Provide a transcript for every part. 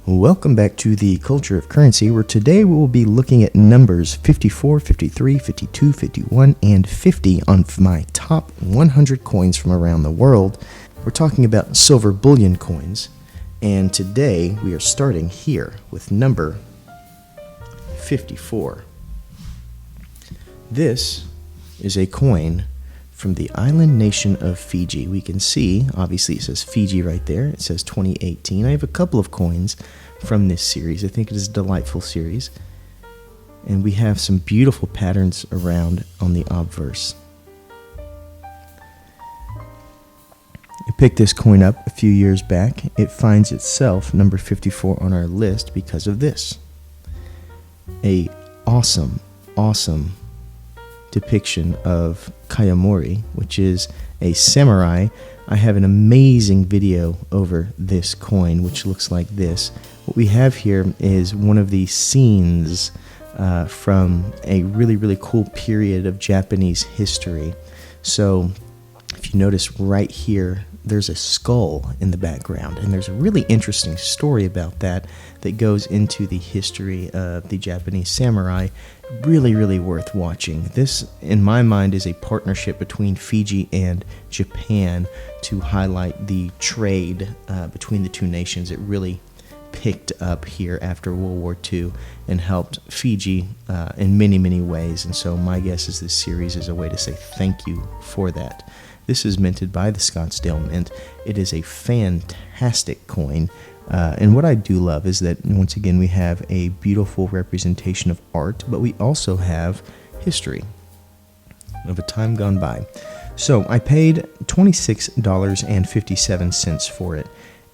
Welcome back to the Culture of Currency, where today we will be looking at numbers 54, 53, 52, 51, and 50 on my top 100 coins from around the world. We're talking about silver bullion coins, and today we are starting here with number 54. This is a coin from the island nation of Fiji. We can see, obviously it says Fiji right there. It says 2018. I have a couple of coins from this series. I think it is a delightful series. And we have some beautiful patterns around on the obverse. I picked this coin up a few years back. It finds itself number 54 on our list because of this. A awesome depiction of Kayamori, which is a samurai. I have an amazing video over this coin, which looks like this. What we have here is one of the scenes from a really cool period of Japanese history. So if you notice right here, there's a skull in the background, and there's a really interesting story about that goes into the history of the Japanese samurai. Really worth watching. This, in my mind, is a partnership between Fiji and Japan to highlight the trade between the two nations. It really picked up here after World War II and helped Fiji in many ways. And so my guess is this series is a way to say thank you for that. This is minted by the Scottsdale Mint. It is a fantastic coin. And what I do love is that, once again, we have a beautiful representation of art, but we also have history of a time gone by. So I paid $26.57 for it.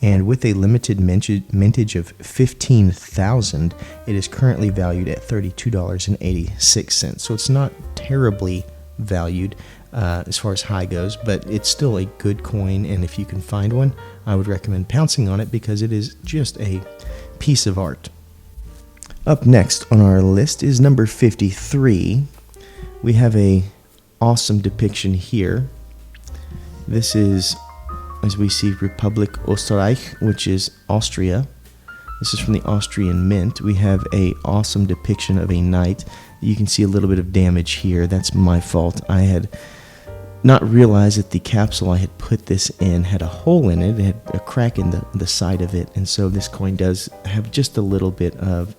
And with a limited mintage of 15,000, it is currently valued at $32.86. So it's not terribly valued as far as high goes, but it's still a good coin, and if you can find one, I would recommend pouncing on it because it is just a piece of art. Up next on our list is number 53. We have a awesome depiction here. This is, as we see, Republic Österreich, which is Austria. This is from the Austrian Mint. We have a awesome depiction of a knight. You can see a little bit of damage here. That's my fault. I had not realized that the capsule I had put this in had a hole in it. It had a crack in the side of it, and so this coin does have just a little bit of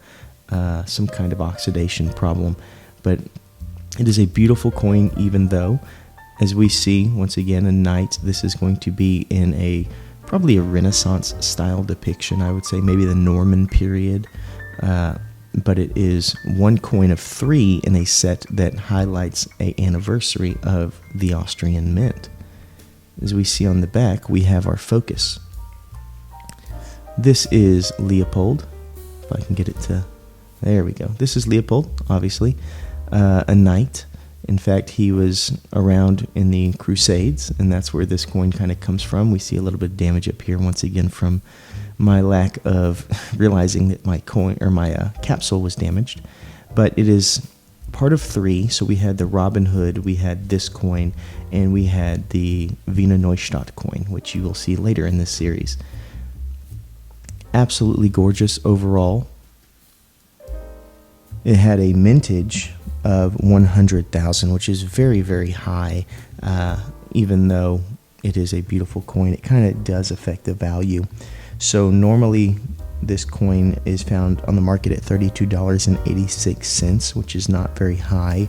some kind of oxidation problem. But it is a beautiful coin, even though, as we see, once again, a knight. This is going to be in probably a Renaissance style depiction. I would say maybe the Norman period. But it is one coin of 3 in a set that highlights an anniversary of the Austrian Mint. As we see on the back, we have our focus. This is Leopold. If I can get it to... There we go. This is Leopold, obviously, a knight. In fact, he was around in the Crusades, and that's where this coin kind of comes from. We see a little bit of damage up here, once again, from my lack of realizing that my coin or my capsule was damaged. But it is part of 3. So we had the Robin Hood, we had this coin, and we had the Wiener Neustadt coin, which you will see later in this series. Absolutely gorgeous overall. It had a mintage of 100,000, which is very high. Even though it is a beautiful coin, it kind of does affect the value. So normally this coin is found on the market at $32.86, which is not very high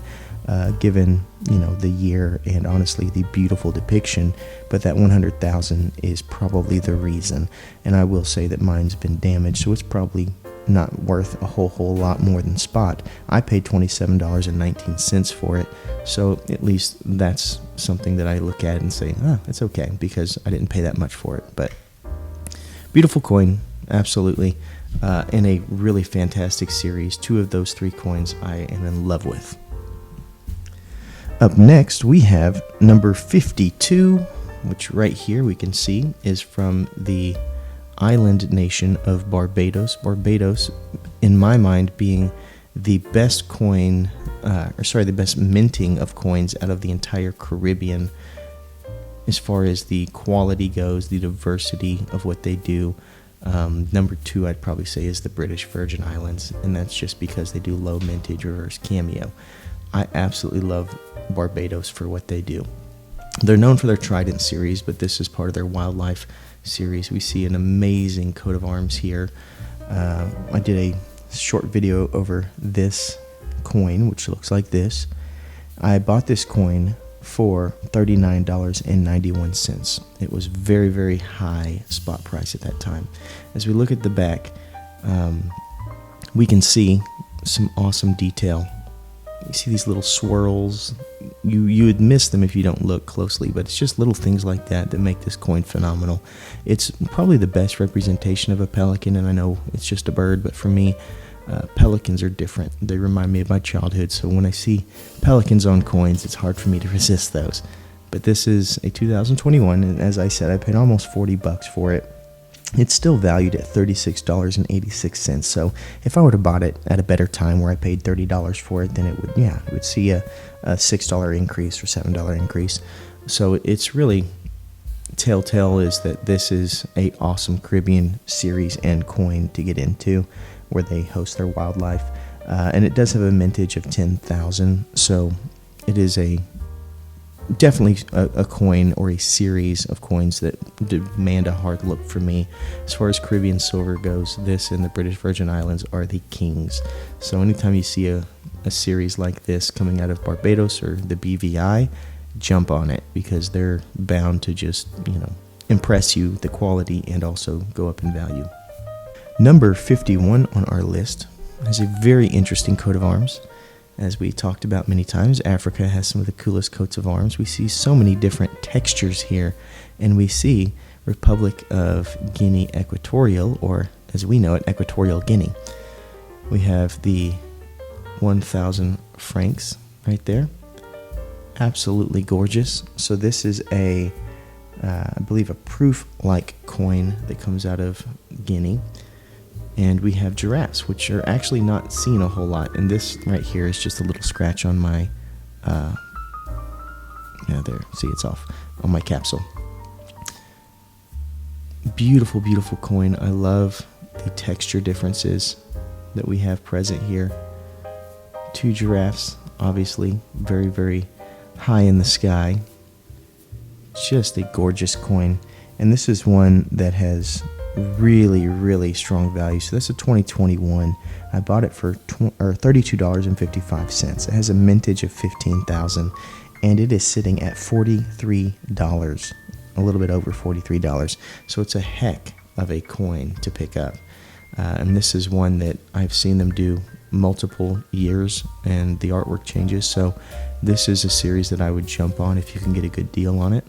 given, the year and honestly the beautiful depiction. But that 100,000 is probably the reason. And I will say that mine's been damaged, so it's probably not worth a whole lot more than spot. I paid $27.19 for it, so at least that's something that I look at and say, it's okay, because I didn't pay that much for it. But beautiful coin, absolutely, and a really fantastic series. 2 of those 3 coins I am in love with. Up next, we have number 52, which right here we can see is from the island nation of Barbados. Barbados, in my mind, being the best coin, the best minting of coins out of the entire Caribbean as far as the quality goes, the diversity of what they do. Number 2, I'd probably say, is the British Virgin Islands, and that's just because they do low mintage reverse cameo. I absolutely love Barbados for what they do. They're known for their Trident series, but this is part of their wildlife series. We see an amazing coat of arms here. I did a short video over this coin, which looks like this. I bought this coin for $39.91. It was very, very high spot price at that time. As we look at the back, we can see some awesome detail. You see these little swirls. You would miss them if you don't look closely, but it's just little things like that that make this coin phenomenal. It's probably the best representation of a pelican, and I know it's just a bird, but for me, pelicans are different. They remind me of my childhood, so when I see pelicans on coins, it's hard for me to resist those. But this is a 2021, and as I said, I paid almost $40 for it. It's still valued at $36.86. So if I would have bought it at a better time where I paid $30 for it, then it would see a $6 increase or $7 increase. So it's really telltale is that this is a awesome Caribbean series and coin to get into, where they host their wildlife, and it does have a mintage of 10,000. So it is definitely a coin or a series of coins that demand a hard look for me. As far as Caribbean silver goes, this and the British Virgin Islands are the kings. So anytime you see a series like this coming out of Barbados or the BVI, jump on it, because they're bound to just, impress you, the quality, and also go up in value. Number 51 on our list has a very interesting coat of arms. As we talked about many times, Africa has some of the coolest coats of arms. We see so many different textures here, and we see Republic of Guinea Equatorial, or as we know it, Equatorial Guinea. We have the 1,000 francs right there. Absolutely gorgeous. So this is I believe a proof-like coin that comes out of Guinea. And we have giraffes, which are actually not seen a whole lot. And this right here is just a little scratch on my, there, see, it's off, on my capsule. Beautiful, beautiful coin. I love the texture differences that we have present here. 2 giraffes, obviously, very, very high in the sky. Just a gorgeous coin. And this is one that has really, really strong value. So that's a 2021. I bought it for $32.55. It has a mintage of 15,000, and it is sitting at $43, a little bit over $43. So it's a heck of a coin to pick up. And this is one that I've seen them do multiple years, and the artwork changes. So this is a series that I would jump on if you can get a good deal on it,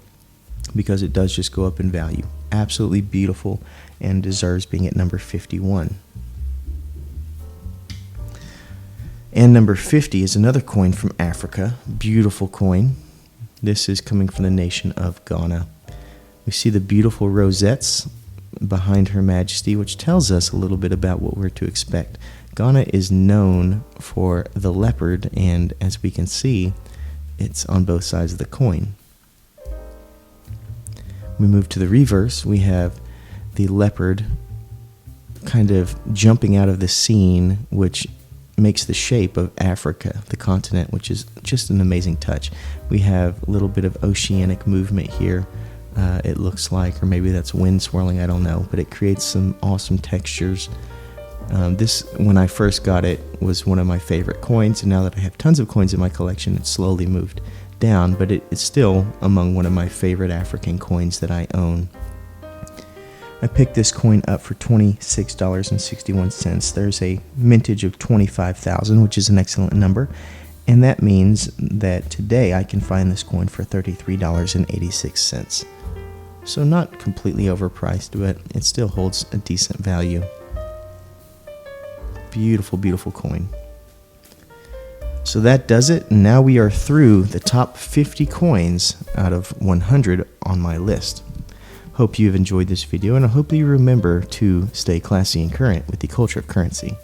because it does just go up in value. Absolutely beautiful, and deserves being at number 51. And number 50 is another coin from Africa. Beautiful coin. This is coming from the nation of Ghana. We see the beautiful rosettes behind Her Majesty, which tells us a little bit about what we're to expect. Ghana is known for the leopard, and as we can see, it's on both sides of the coin. We move to the reverse. We have the leopard kind of jumping out of the scene, which makes the shape of Africa, the continent, which is just an amazing touch. We have a little bit of oceanic movement here, it looks like, or maybe that's wind swirling, I don't know, but it creates some awesome textures. This, when I first got it, was one of my favorite coins, and now that I have tons of coins in my collection, it's slowly moved down, but it's still among one of my favorite African coins that I own. I picked this coin up for $26.61. There's a mintage of 25,000, which is an excellent number, and that means that today I can find this coin for $33.86. So not completely overpriced, but it still holds a decent value. Beautiful, beautiful coin. So that does it. Now we are through the top 50 coins out of 100 on my list. Hope you've enjoyed this video, and I hope you remember to stay classy and current with the culture of currency.